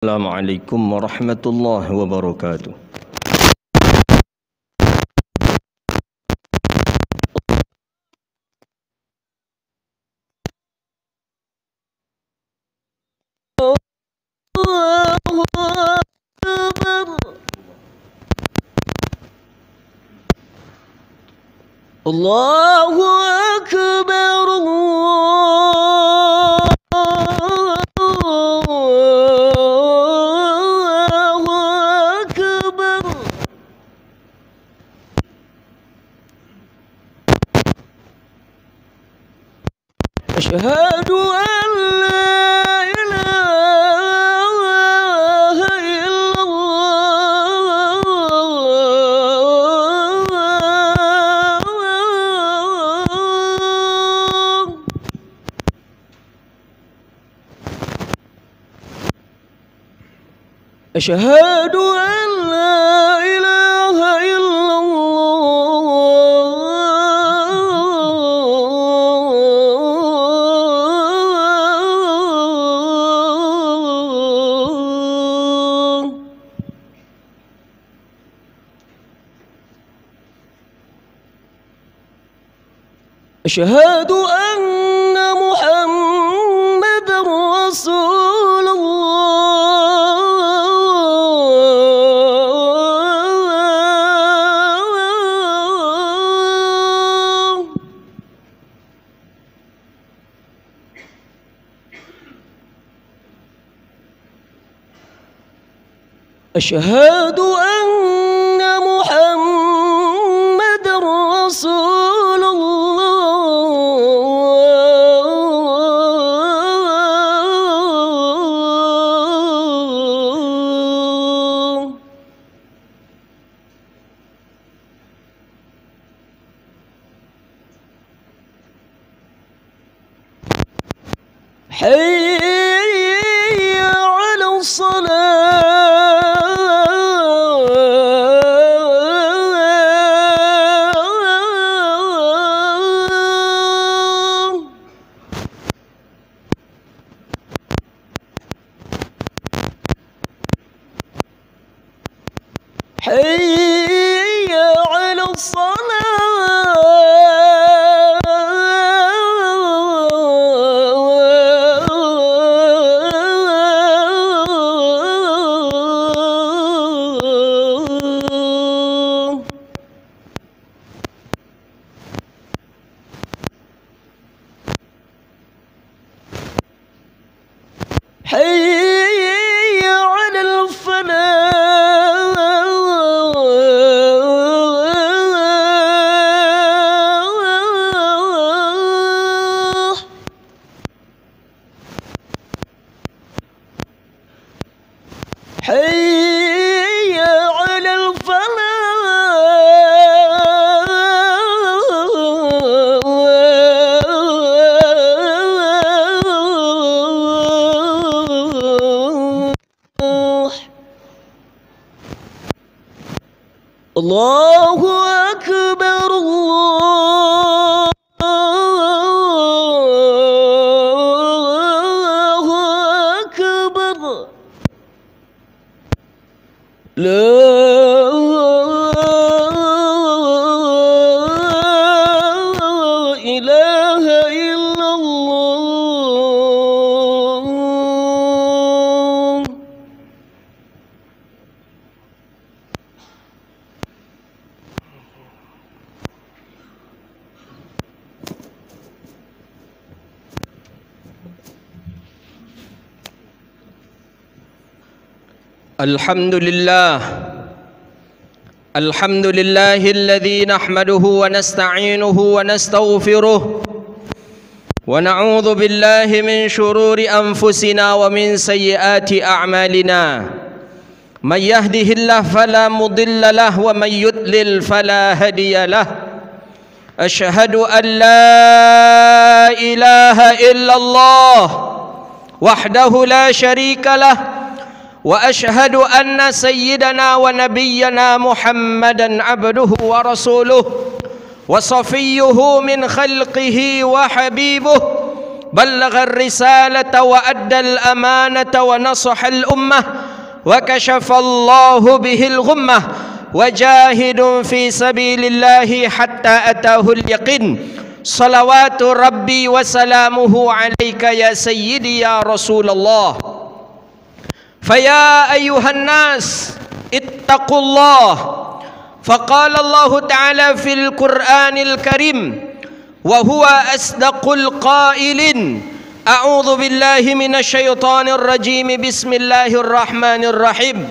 Assalamualaikum warahmatullahi wabarakatuh. Allahu Akbar, Allahu Akbar. Asyhadu an la ilaha illallah. Asyhadu an la ilaha illallah. Asyhadu anna Muhammadar Rasulullah. Asyhadu anna Muhammadar Rasulullah. Hayya 'ala as-salah. Hayya 'ala as-salah. Hayya 'ala al-falah. Hayya 'ala al-falah. Allahu Akbar, Allahu Akbar. La ilaha illallah. Alhamdulillah. Alhamdulillahilladzi nahmaduhu wa nasta'inuhu wa nastaghfiruh wa na'udzu billahi min shururi anfusina wa min sayyiati a'malina. May yahdihillahu fala mudilla lahu wa may yudlil fala hadiya lahu. Asyhadu an la ilaha illallah wahdahu la syarika lahu. وأشهد أن سيدنا ونبينا محمدا عبده ورسوله وصفيه من خلقه وحبيبه بلغ الرسالة وأدى الأمانة ونصح الأمة وكشف الله به الغمة وجاهد في سبيل الله حتى أتاه اليقين صلوات ربي وسلامه عليك يا سيدي يا رسول الله فيا أيها الناس اتقوا الله فقال الله تعالى في القرآن الكريم وهو أصدق القائلين أعوذ بالله من الشيطان الرجيم بسم الله الرحمن الرحيم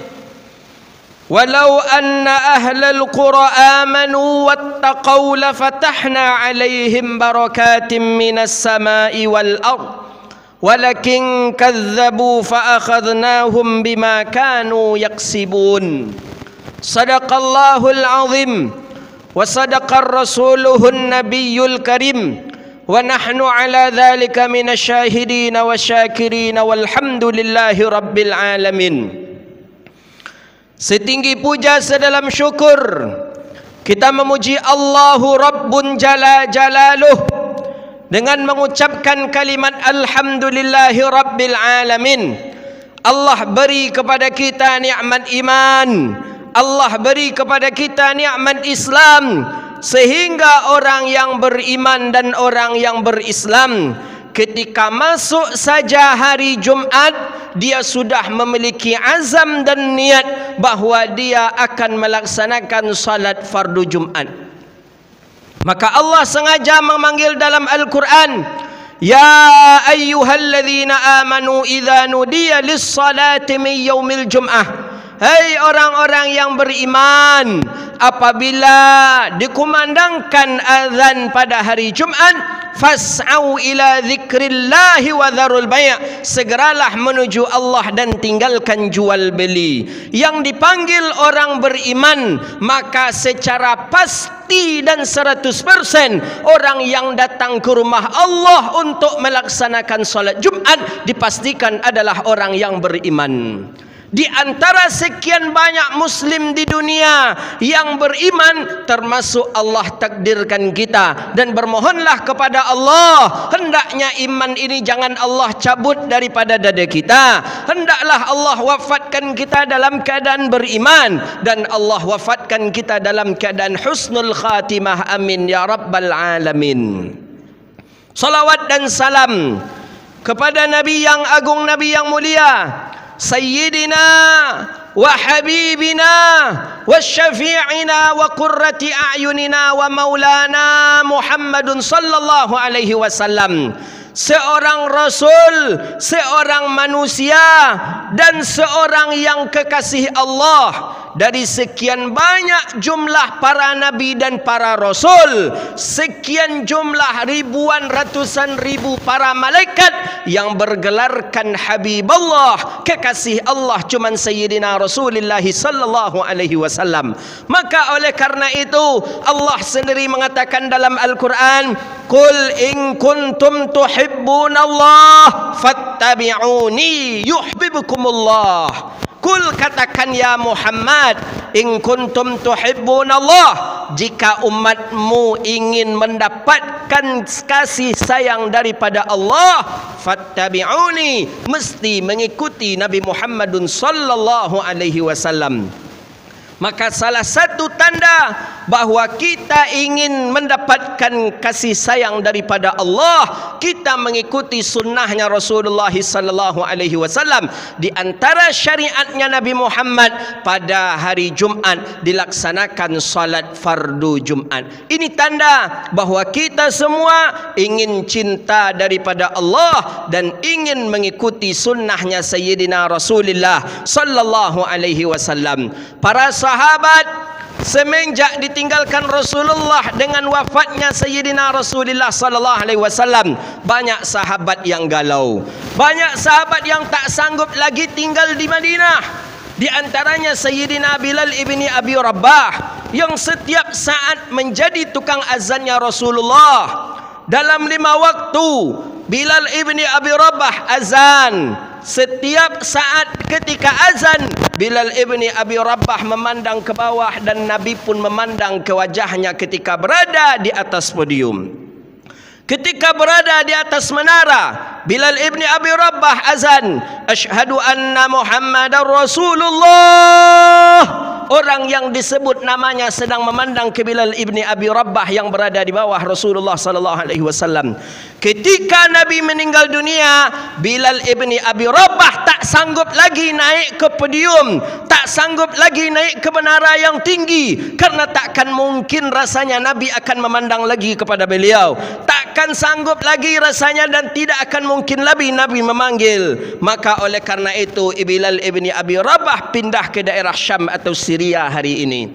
ولو أن أهل القرى آمنوا واتقوا لفتحنا عليهم بركات من السماء والأرض ولكن كذبوا فأخذناهم بما كانوا يكسبون صدق الله العظيم وصدق رسوله النبي الكريم ونحن على ذلك من الشاهدين والشاكرين والحمد لله رب العالمين. Setinggi puja sedalam syukur kita memuji Allahu Rabbun Jalla Jalaluh dengan mengucapkan kalimat Alhamdulillahi Rabbil Alamin. Allah beri kepada kita nikmat iman, Allah beri kepada kita nikmat Islam, sehingga orang yang beriman dan orang yang berislam ketika masuk saja hari Jumat, dia sudah memiliki azam dan niat bahawa dia akan melaksanakan salat fardu Jumat. Maka Allah sengaja memanggil dalam Al-Quran, Ya ayyuhalladzina amanu idza nudiya lis-salati min yaumil jum'ah. Hai orang-orang yang beriman, apabila dikumandangkan azan pada hari Jumat, fas'au ila dzikrillahi wa dzarul bai', segeralah menuju Allah dan tinggalkan jual beli. Yang dipanggil orang beriman, maka secara pasti dan 100% orang yang datang ke rumah Allah untuk melaksanakan salat Jumat dipastikan adalah orang yang beriman. Di antara sekian banyak muslim di dunia yang beriman, termasuk Allah takdirkan kita, dan bermohonlah kepada Allah hendaknya iman ini jangan Allah cabut daripada dada kita. Hendaklah Allah wafatkan kita dalam keadaan beriman, dan Allah wafatkan kita dalam keadaan husnul khatimah. Amin ya rabbal alamin. Salawat dan salam kepada Nabi yang agung, Nabi yang mulia, Sayyidina wa habibina wa syafi'ina wa qurrati a'yunina wa maulana Muhammadun sallallahu alaihi wasallam, seorang rasul, seorang manusia, dan seorang yang kekasih Allah. Dari sekian banyak jumlah para nabi dan para rasul, sekian jumlah ribuan ratusan ribu para malaikat yang bergelarkan Habibullah, kekasih Allah, cuman Sayyidina Rasulullah sallallahu alaihi wasallam. Maka oleh karena itu Allah sendiri mengatakan dalam Al-Quran, Qul in kuntum tuhibbunallah fattabi'uni yuhibbukumullah. Kul, katakan ya Muhammad, in kuntum tuhibbunallah, jika umatmu ingin mendapatkan kasih sayang daripada Allah, fattabi'uni, mesti mengikuti Nabi Muhammadun sallallahu alaihi wasallam. Maka salah satu tanda bahawa kita ingin mendapatkan kasih sayang daripada Allah, kita mengikuti sunnahnya Rasulullah sallallahu alaihi wasallam. Di antara syariatnya Nabi Muhammad, pada hari Jumat dilaksanakan salat fardu Jumat. Ini tanda bahawa kita semua ingin cinta daripada Allah dan ingin mengikuti sunnahnya Sayyidina Rasulullah sallallahu alaihi wasallam. Para sahabat semenjak ditinggalkan Rasulullah dengan wafatnya Sayyidina Rasulullah sallallahu alaihi wasallam, banyak sahabat yang galau, banyak sahabat yang tak sanggup lagi tinggal di Madinah. Di antaranya Sayyidina Bilal ibni Abi Rabah, yang setiap saat menjadi tukang azannya Rasulullah. Dalam 5 waktu Bilal ibni Abi Rabah azan. Setiap saat ketika azan, Bilal ibni Abi Rabah memandang ke bawah, dan Nabi pun memandang ke wajahnya ketika berada di atas podium. Ketika berada di atas menara, Bilal ibni Abi Rabah azan, asyhadu anna Muhammadar Rasulullah. Orang yang disebut namanya sedang memandang ke Bilal ibni Abi Rabah yang berada di bawah Rasulullah sallallahu alaihi wasallam. Ketika Nabi meninggal dunia, Bilal ibni Abi Rabah tak sanggup lagi naik ke podium, tak sanggup lagi naik ke menara yang tinggi, karena takkan mungkin rasanya Nabi akan memandang lagi kepada beliau. Takkan sanggup lagi rasanya dan tidak akan mungkin lagi Nabi memanggil. Maka oleh karena itu Bilal ibni Abi Rabah pindah ke daerah Syam atau Syria hari ini.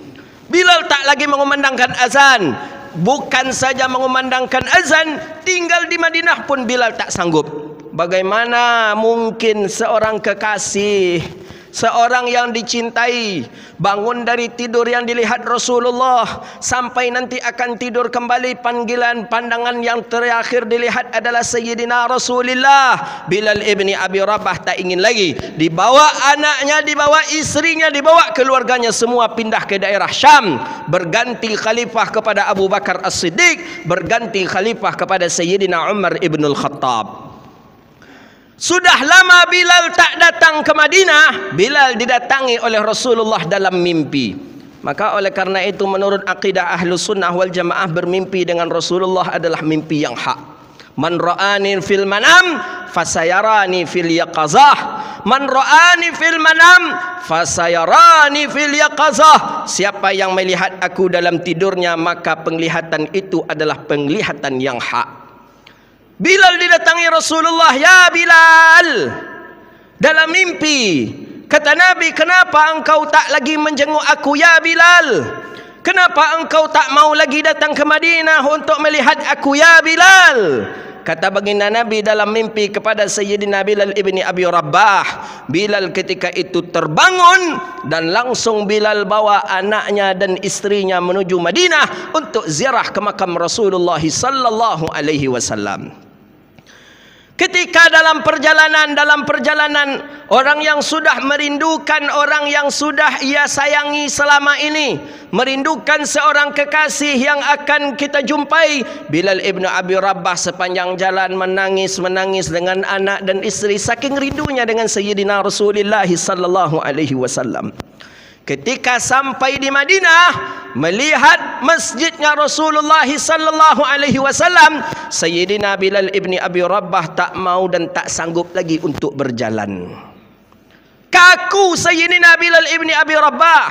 Bilal tak lagi mengumandangkan azan. Bukan saja mengumandangkan azan, tinggal di Madinah pun Bilal tak sanggup. Bagaimana mungkin seorang kekasih, seorang yang dicintai, bangun dari tidur yang dilihat Rasulullah sampai nanti akan tidur kembali, panggilan pandangan yang terakhir dilihat adalah Sayyidina Rasulullah. Bilal ibni Abi Rabah tak ingin lagi. Dibawa anaknya, dibawa istrinya, dibawa keluarganya, semua pindah ke daerah Syam. Berganti khalifah kepada Abu Bakar As-Siddiq, berganti khalifah kepada Sayyidina Umar ibnul Khattab. Sudah lama Bilal tak datang ke Madinah. Bilal didatangi oleh Rasulullah dalam mimpi. Maka oleh karena itu menurut akidah Ahlus Sunnah wal Jamaah, bermimpi dengan Rasulullah adalah mimpi yang hak. Man ra'ani fil manam fasayarani fil yaqazah. Man ra'ani fil manam fasayarani fil yaqazah. Siapa yang melihat aku dalam tidurnya, maka penglihatan itu adalah penglihatan yang hak. Bilal didatangi Rasulullah, ya Bilal, dalam mimpi. Kata Nabi, kenapa engkau tak lagi menjenguk aku ya Bilal? Kenapa engkau tak mau lagi datang ke Madinah untuk melihat aku ya Bilal? Kata baginda Nabi dalam mimpi kepada Sayyidina Bilal ibni Abi Rabah. Bilal ketika itu terbangun dan langsung Bilal bawa anaknya dan istrinya menuju Madinah untuk ziarah ke makam Rasulullah sallallahu alaihi wasallam. Ketika dalam perjalanan orang yang sudah merindukan, orang yang sudah ia sayangi selama ini, merindukan seorang kekasih yang akan kita jumpai, Bilal ibn Abi Rabah sepanjang jalan menangis dengan anak dan istri, saking rindunya dengan Sayyidina Rasulullah sallallahu alaihi wasallam. Ketika sampai di Madinah, melihat masjidnya Rasulullah sallallahu alaihi wasallam, Sayyidina Bilal ibni Abi Rabah tak mau dan tak sanggup lagi untuk berjalan. Kaku Sayyidina Bilal ibni Abi Rabah,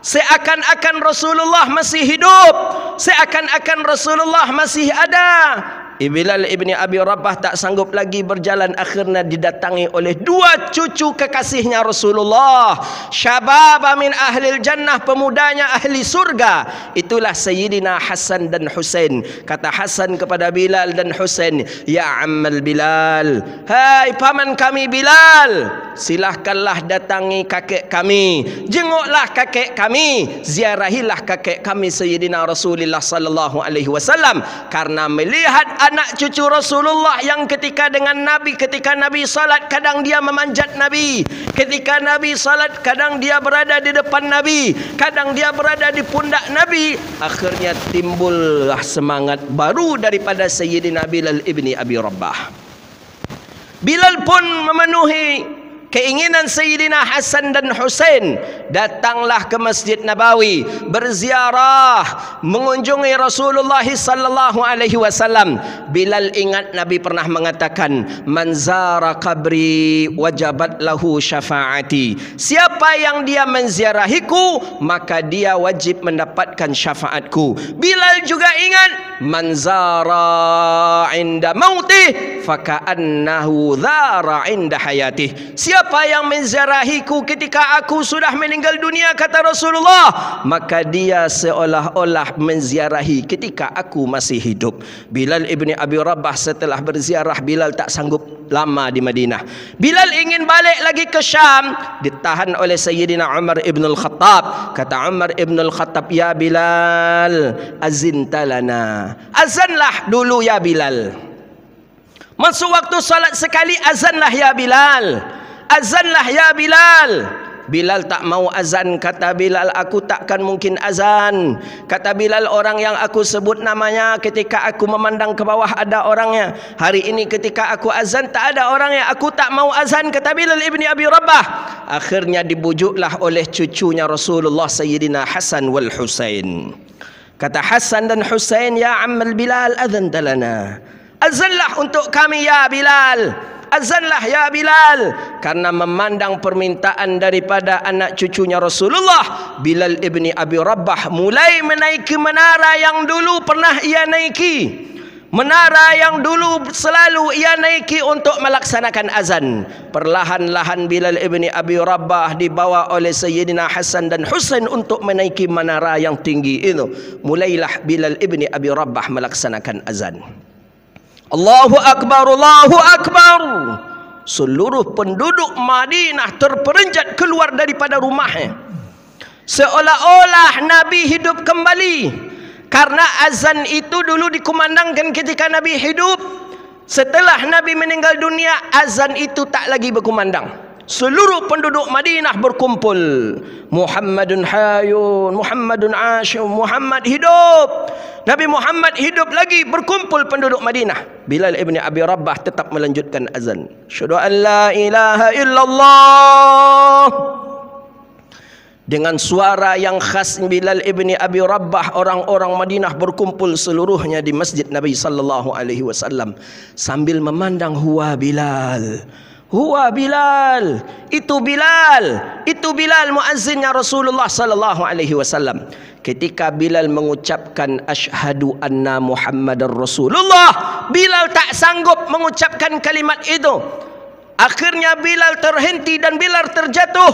seakan-akan Rasulullah masih hidup, seakan-akan Rasulullah masih ada. Bilal ibni Abi Rabah tak sanggup lagi berjalan, akhirnya didatangi oleh dua cucu kekasihnya Rasulullah, syababa min ahlil jannah, pemudanya ahli surga. Itulah Sayyidina Hasan dan Husain. Kata Hasan kepada Bilal dan Husain, ya ammal Bilal, hai paman kami Bilal, silahkanlah datangi kakek kami, jenguklah kakek kami, ziarahilah kakek kami Sayyidina Rasulullah sallallahu alaihi wasallam. Karena melihat anak cucu Rasulullah yang ketika Nabi salat, kadang dia memanjat Nabi, ketika Nabi salat kadang dia berada di depan Nabi, kadang dia berada di pundak Nabi. Akhirnya timbullah semangat baru daripada Sayyidina Bilal ibni Abi Rabah. Bilal pun memenuhi keinginan Sayyidina Hasan dan Husain, datanglah ke Masjid Nabawi, berziarah, mengunjungi Rasulullah sallallahu alaihi wasallam. Bilal ingat Nabi pernah mengatakan, man zara qabri wajabat lahu syafaati. Siapa yang dia menziarahiku, maka dia wajib mendapatkan syafaatku. Bilal juga ingat, man zara inda mautih faka'annahu zara inda hayatih. Siapa yang menziarahiku ketika aku sudah meninggal dunia, kata Rasulullah, maka dia seolah-olah menziarahi ketika aku masih hidup. Bilal ibni Abi Rabah setelah berziarah, Bilal tak sanggup lama di Madinah. Bilal ingin balik lagi ke Syam, ditahan oleh Sayyidina Umar ibnul Khattab. Kata Umar ibnul Khattab, ya Bilal, azinta lana, azanlah dulu ya Bilal. Masuk waktu salat sekali, azanlah ya Bilal, azanlah ya Bilal. Bilal tak mau azan. Kata Bilal, aku takkan mungkin azan. Kata Bilal, orang yang aku sebut namanya ketika aku memandang ke bawah ada orangnya. Hari ini ketika aku azan tak ada orangnya, aku tak mau azan. Kata Bilal ibni Abi Rabah. Akhirnya dibujuklah oleh cucunya Rasulullah Sayyidina Hasan wal Husain. Kata Hasan dan Husain, ya ammal Bilal, azan lana. Azanlah untuk kami ya Bilal. Azanlah ya Bilal. Karena memandang permintaan daripada anak cucunya Rasulullah, Bilal ibni Abi Rabah mulai menaiki menara yang dulu pernah ia naiki. Menara yang dulu selalu ia naiki untuk melaksanakan azan. Perlahan-lahan Bilal ibni Abi Rabah dibawa oleh Sayyidina Hasan dan Husain untuk menaiki menara yang tinggi itu. Mulailah Bilal ibni Abi Rabah melaksanakan azan. Allahu Akbar, Allahu Akbar. Seluruh penduduk Madinah terperanjat keluar daripada rumahnya, seolah-olah Nabi hidup kembali. Karena azan itu dulu dikumandangkan ketika Nabi hidup. Setelah Nabi meninggal dunia, azan itu tak lagi berkumandang. Seluruh penduduk Madinah berkumpul. Muhammadun hayyun, Muhammadun asyum, Muhammad hidup. Nabi Muhammad hidup lagi. Berkumpul penduduk Madinah. Bilal ibni Abi Rabah tetap melanjutkan azan. Asyhadu an la ilaha illallah. Dengan suara yang khas Bilal ibni Abi Rabah, orang-orang Madinah berkumpul seluruhnya di masjid Nabi sallallahu alaihi wasallam sambil memandang, huwa Bilal. Huwa Bilal, itu Bilal, itu Bilal muazzinnya Rasulullah sallallahu alaihi wasallam. Ketika Bilal mengucapkan asyhadu anna Muhammadar Rasulullah, Bilal tak sanggup mengucapkan kalimat itu. Akhirnya Bilal terhenti dan Bilal terjatuh.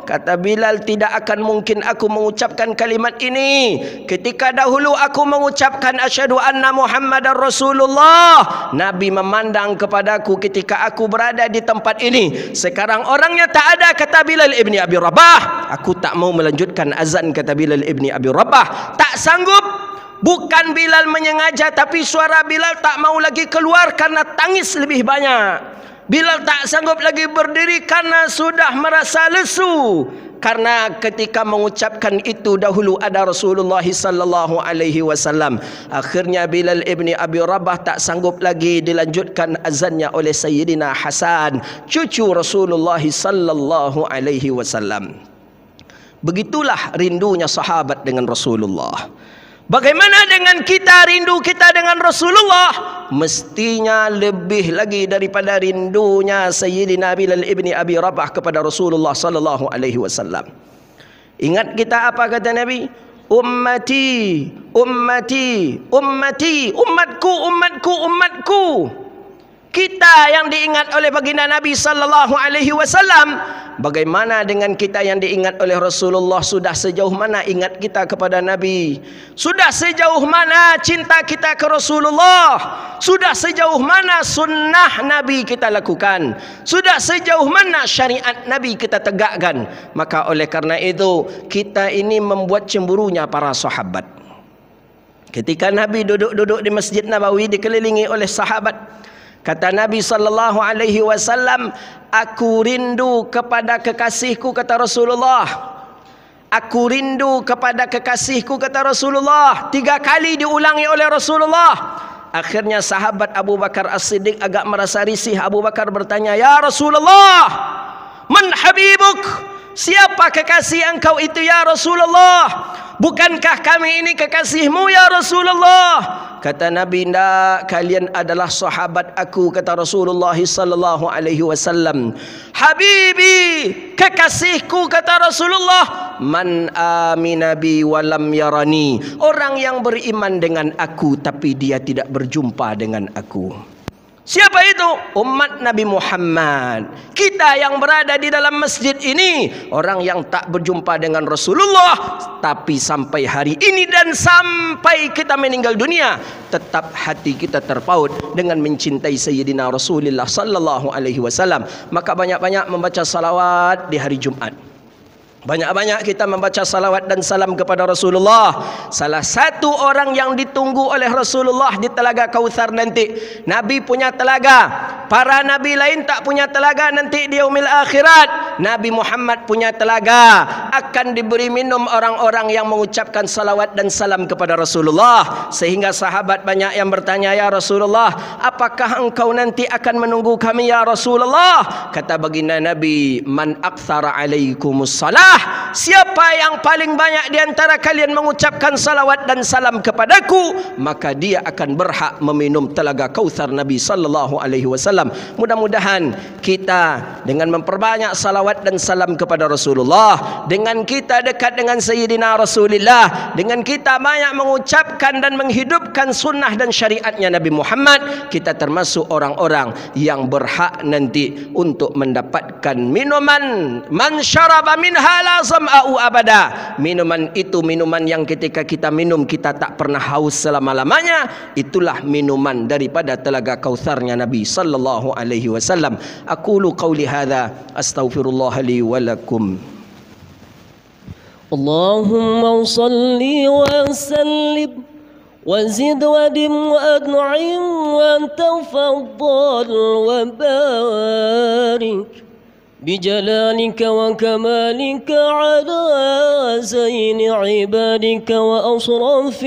Kata Bilal, tidak akan mungkin aku mengucapkan kalimat ini ketika dahulu aku mengucapkan asyhadu anna Muhammadar Rasulullah. Nabi memandang kepadaku ketika aku berada di tempat ini. Sekarang orangnya tak ada. Kata Bilal ibni Abi Rabah, aku tak mau melanjutkan azan. Kata Bilal ibni Abi Rabah, tak sanggup. Bukan Bilal menyengaja, tapi suara Bilal tak mau lagi keluar karena tangis lebih banyak. Bilal tak sanggup lagi berdiri karena sudah merasa lesu. Karena ketika mengucapkan itu dahulu ada Rasulullah sallallahu alaihi wasallam. Akhirnya Bilal ibni Abi Rabah tak sanggup lagi, dilanjutkan azannya oleh Sayyidina Hasan, cucu Rasulullah sallallahu alaihi wasallam. Begitulah rindunya sahabat dengan Rasulullah. Bagaimana dengan kita, rindu kita dengan Rasulullah? Mestinya lebih lagi daripada rindunya Sayyidina Bilal ibni Abi Rabah kepada Rasulullah sallallahu alaihi wasallam. Ingat kita apa kata Nabi? Ummati, ummati, ummati, umatku, umatku, umatku. Kita yang diingat oleh baginda Nabi sallallahu alaihi wasallam. Bagaimana dengan kita yang diingat oleh Rasulullah? Sudah sejauh mana ingat kita kepada Nabi? Sudah sejauh mana cinta kita ke Rasulullah? Sudah sejauh mana sunnah Nabi kita lakukan? Sudah sejauh mana syariat Nabi kita tegakkan? Maka oleh karena itu, kita ini membuat cemburunya para sahabat. Ketika Nabi duduk-duduk di Masjid Nabawi dikelilingi oleh sahabat, kata Nabi sallallahu alaihi wasallam, aku rindu kepada kekasihku, kata Rasulullah. Aku rindu kepada kekasihku, kata Rasulullah. 3 kali diulangi oleh Rasulullah. Akhirnya sahabat Abu Bakar As-Siddiq agak merasa risih. Abu Bakar bertanya, ya Rasulullah, man habibuk? Siapa kekasih engkau itu ya Rasulullah? Bukankah kami ini kekasihmu ya Rasulullah? Kata Nabi, tidak, kalian adalah sahabat aku, kata Rasulullah sallallahu alaihi wasallam. Habibi, kekasihku, kata Rasulullah, man amina bi walam yarani. Orang yang beriman dengan aku tapi dia tidak berjumpa dengan aku. Siapa itu? Umat Nabi Muhammad. Kita yang berada di dalam masjid ini, orang yang tak berjumpa dengan Rasulullah, tapi sampai hari ini dan sampai kita meninggal dunia, tetap hati kita terpaut dengan mencintai Sayyidina Rasulullah sallallahu alaihi wasallam. Maka banyak-banyak membaca salawat di hari Jumat. Banyak-banyak kita membaca salawat dan salam kepada Rasulullah. Salah satu orang yang ditunggu oleh Rasulullah di Telaga Kautsar nanti, Nabi punya telaga. Para nabi lain tak punya telaga nanti di yaumil akhirat. Nabi Muhammad punya telaga. Akan diberi minum orang-orang yang mengucapkan salawat dan salam kepada Rasulullah. Sehingga sahabat banyak yang bertanya, ya Rasulullah, apakah engkau nanti akan menunggu kami ya Rasulullah? Kata baginda Nabi, man aktsara alaikumus salah, siapa yang paling banyak di antara kalian mengucapkan salawat dan salam kepadaku, maka dia akan berhak meminum telaga Kautsar Nabi sallallahu alaihi wasallam. Mudah-mudahan kita dengan memperbanyak salawat dan salam kepada Rasulullah, dengan kita dekat dengan Sayyidina Rasulullah, dengan kita banyak mengucapkan dan menghidupkan sunnah dan syariatnya Nabi Muhammad, kita termasuk orang-orang yang berhak nanti untuk mendapatkan minuman man syaraba minha la zam'a'u abada. Minuman itu minuman yang ketika kita minum kita tak pernah haus selama-lamanya. Itulah minuman daripada telaga Kautsarnya Nabi sallallahu alaihi wasallam. Aqulu qauli hadza astaghfirullah li wa lakum. Allahumma salli wa sallim وزد ودم وأنعم وتفضل وبارك بجلالك وكمالك على زين عبادك وأشرف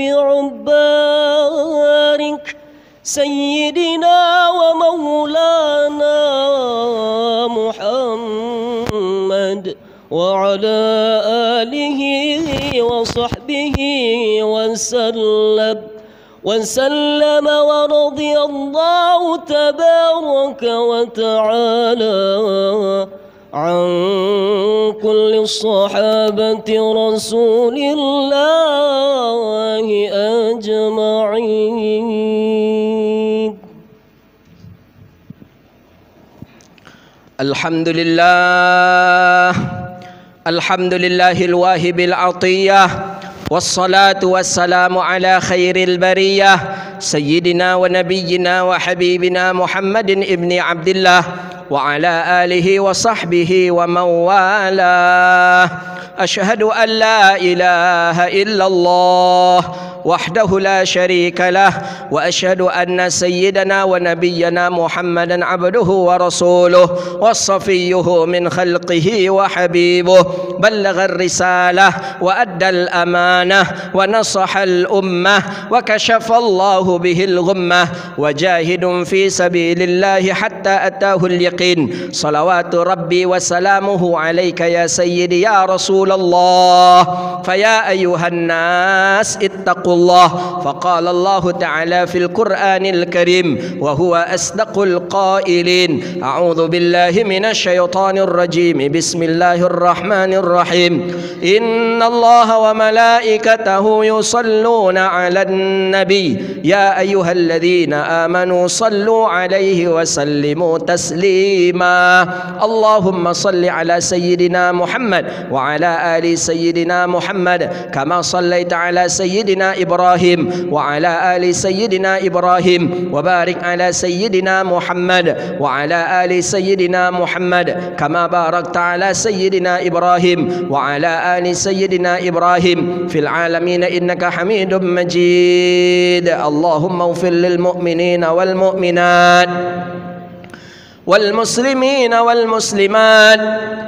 عبادك سيدنا ومولانا محمد وعلى آله وصحبه وسلم ورضي الله تبارك وتعالى عن كل الصحابة رسول الله أجمعين. الحمد لله الحمد لله الواهب العطية، والصلاة والسلام على خير البرية سيدنا ونبينا وحبيبنا محمد ابن عبد الله وعلى آله وصحبه ومن والاه. أشهد أن لا إله إلا الله وحده لا شريك له، وأشهد أن سيدنا ونبينا محمدا عبده ورسوله وصفيه من خلقه وحبيبه، بلغ الرسالة وأدى الأمانة ونصح الأمة وكشف الله به الغمة، وجاهد في سبيل الله حتى أتاه اليقين. صلوات ربي وسلامه عليك يا سيدي يا رسول الله. فيا أيها الناس اتقوا الله، فقال الله تعالى في القرآن الكريم وهو أصدق القائلين: أعوذ بالله من الشيطان الرجيم، بسم الله الرحمن الرحيم. إن الله وملائكته يصلون على النبي يا أيها الذين آمنوا صلوا عليه وسلموا تسليما. اللهم صل على سيدنا محمد وعلى آل سيدنا محمد كما صليت على سيدنا إبراهيم وعلى آل سيدنا إبراهيم، وبارك على سيدنا محمد وعلى آل سيدنا محمد كما باركت على سيدنا إبراهيم وعلى آل سيدنا إبراهيم في العالمين إنك حميد مجيد. اللهم اغفر للمؤمنين والمؤمنات والمسلمين والمسلمات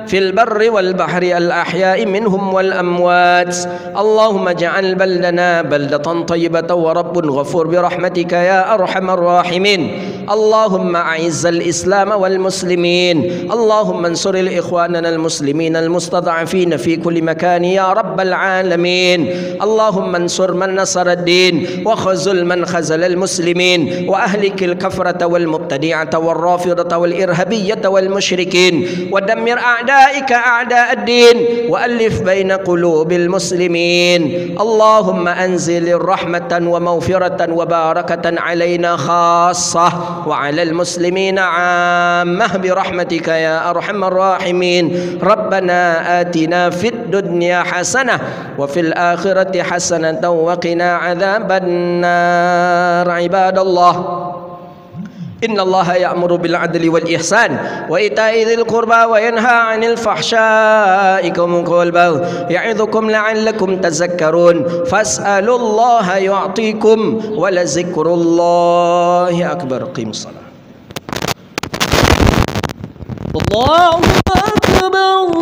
في البر والبحر الأحياء منهم والأموات. اللهم اجعل بلدنا بلدة طيبة ورب غفور برحمتك يا أرحم الراحمين. اللهم أعز الإسلام والمسلمين، اللهم انصر الإخواننا المسلمين المستضعفين في كل مكان يا رب العالمين. اللهم انصر من نصر الدين وخذل من خذل المسلمين، وأهلك الكفرة والمبتدعة والرافضة والإرهابية والمشركين، ودمر أعدائك أعداء الدين، وألف بين قلوب المسلمين. اللهم أنزل رحمة ومغفرة وبركة علينا خاصة وعلى المسلمين عامة برحمتك يا أرحم الراحمين. ربنا آتنا في الدنيا حسنة وفي الآخرة حسنة وقنا عذاب النار. عباد الله، Innallaha ya'muru bil 'adli wal ihsan wa ita'i dzil qurba wa yanha 'anil fahsya'i wal baghi ya'idzukum la'allakum tadhakkarun fas'alullaha yu'tikum wa la dzikrullahi akbar. Qimus shalah. Allahu akbar.